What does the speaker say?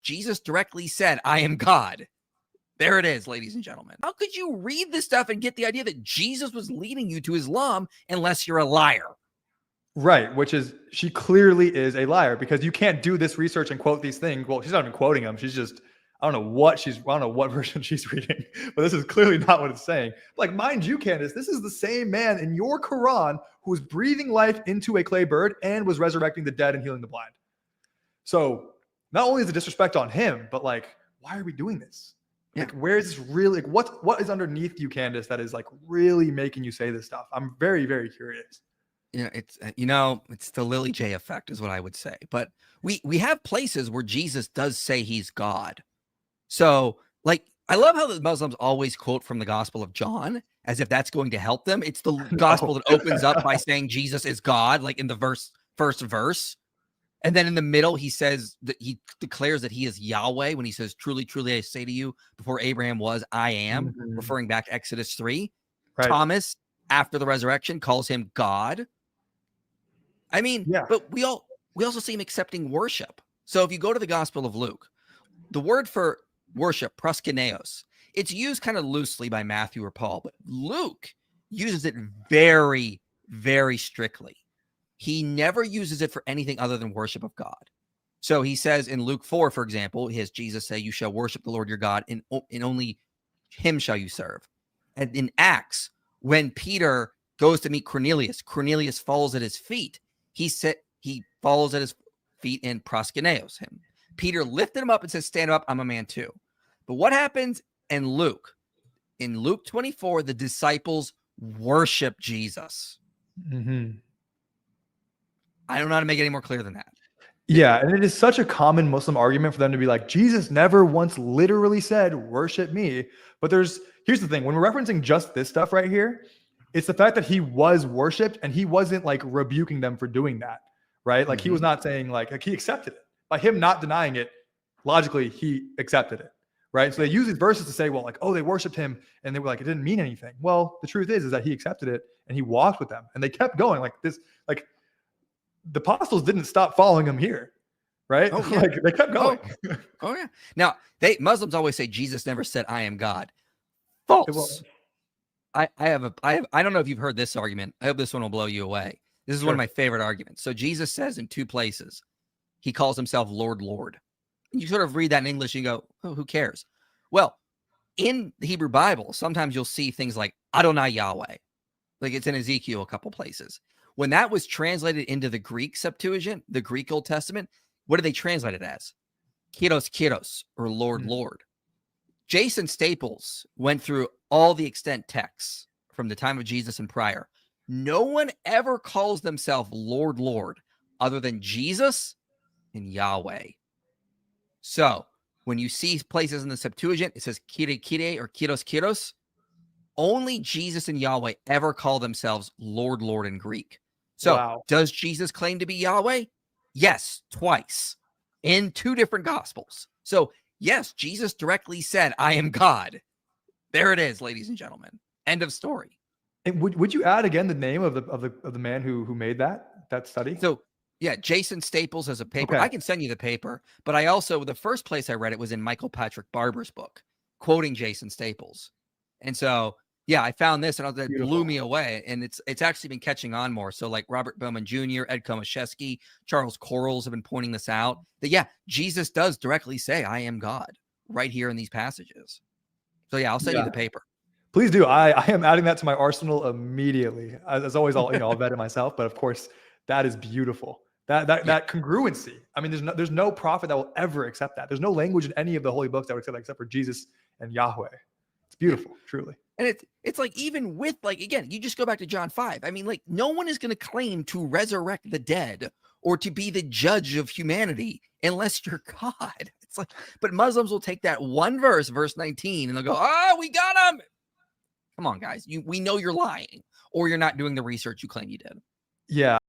Jesus directly said, I am God. There it is, ladies and gentlemen. How could you read this stuff and get the idea that Jesus was leading you to Islam unless you're a liar? Right, which is, she clearly is a liar, because you can't do this research and quote these things. Well, she's not even quoting them. She's just, I don't know what version she's reading, but this is clearly not what it's saying. Like, mind you, Candace, this is the same man in your Quran who was breathing life into a clay bird and was resurrecting the dead and healing the blind. So not only is the disrespect on him, but like, why are we doing this? Yeah. Like, where is this really, like, what is underneath you, Candace, that is like really making you say this stuff? I'm very, very curious. It's the Lily J effect is what I would say. But we have places where Jesus does say he's God. So, like, I love how the Muslims always quote from the Gospel of John as if that's going to help them. It's the gospel that opens up by saying Jesus is God, like in the first verse. And then in the middle, he says that he declares that he is Yahweh when he says, truly, truly, I say to you, before Abraham was, I am, referring back to Exodus 3. Right. Thomas, after the resurrection, calls him God. I mean, but we also see him accepting worship. So if you go to the Gospel of Luke, the word for worship, proskuneos, it's used kind of loosely by Matthew or Paul, but Luke uses it very, very strictly. He never uses it for anything other than worship of God. So he says in Luke 4, for example, he has Jesus say, you shall worship the Lord your God, and only him shall you serve. And in Acts, when Peter goes to meet Cornelius, Cornelius falls at his feet. He falls at his feet and proskuneos him. Peter lifted him up and says, stand up, I'm a man too. But what happens in Luke? In Luke 24, the disciples worship Jesus. Mm-hmm. I don't know how to make it any more clear than that. Yeah, and it is such a common Muslim argument for them to be like, Jesus never once literally said, worship me. But here's the thing. When we're referencing just this stuff right here, it's the fact that he was worshipped and he wasn't like rebuking them for doing that, right? Like he was not saying like he accepted it. By him not denying it, logically, he accepted it, right? So they use these verses to say, well, like, oh, they worshiped him and they were like, it didn't mean anything. Well, the truth is that he accepted it and he walked with them and they kept going like this, like the apostles didn't stop following him here, right? Oh, yeah. Like they kept going. Oh yeah. Now, Muslims always say Jesus never said, I am God. False. I don't know if you've heard this argument. I hope this one will blow you away. This is one of my favorite arguments. So Jesus says in 2 places, he calls himself Lord, Lord. And you sort of read that in English and you go, oh, who cares? Well, in the Hebrew Bible, sometimes you'll see things like Adonai Yahweh. Like it's in Ezekiel a couple places. When that was translated into the Greek Septuagint, the Greek Old Testament, what did they translate it as? Kyros, Kyros, or Lord, Lord. Jason Staples went through all the extant texts from the time of Jesus and prior. No one ever calls themselves Lord, Lord, other than Jesus and Yahweh. So when you see places in the Septuagint, it says Kyrie, Kyrie, or Kyros, Kyros. Only Jesus and Yahweh ever call themselves Lord, Lord in Greek. So does Jesus claim to be Yahweh? Yes, twice in 2 different gospels. So yes, Jesus directly said, I am God. There it is, ladies and gentlemen. End of story. And would you add again the name of the man who made that study? So yeah, Jason Staples has a paper. Okay. I can send you the paper, but I also, the first place I read it was in Michael Patrick Barber's book, quoting Jason Staples. And so, yeah, I found this and it blew me away. And it's actually been catching on more. So like Robert Bowman Jr., Ed Komaszewski, Charles Corrals have been pointing this out. That, yeah, Jesus does directly say, I am God, right here in these passages. So yeah, I'll send you the paper. Please do. I am adding that to my arsenal immediately. As always, I'll vet it myself. But of course, that is beautiful. That congruency. I mean, there's no prophet that will ever accept that. There's no language in any of the holy books that would accept that except for Jesus and Yahweh. It's beautiful, truly. And it's like, even with, like, again, you just go back to John 5. I mean, like, no one is going to claim to resurrect the dead or to be the judge of humanity unless you're God. It's like, but Muslims will take that one verse, verse 19, and they'll go, oh, we got him. Come on, guys. We know you're lying or you're not doing the research you claim you did. Yeah.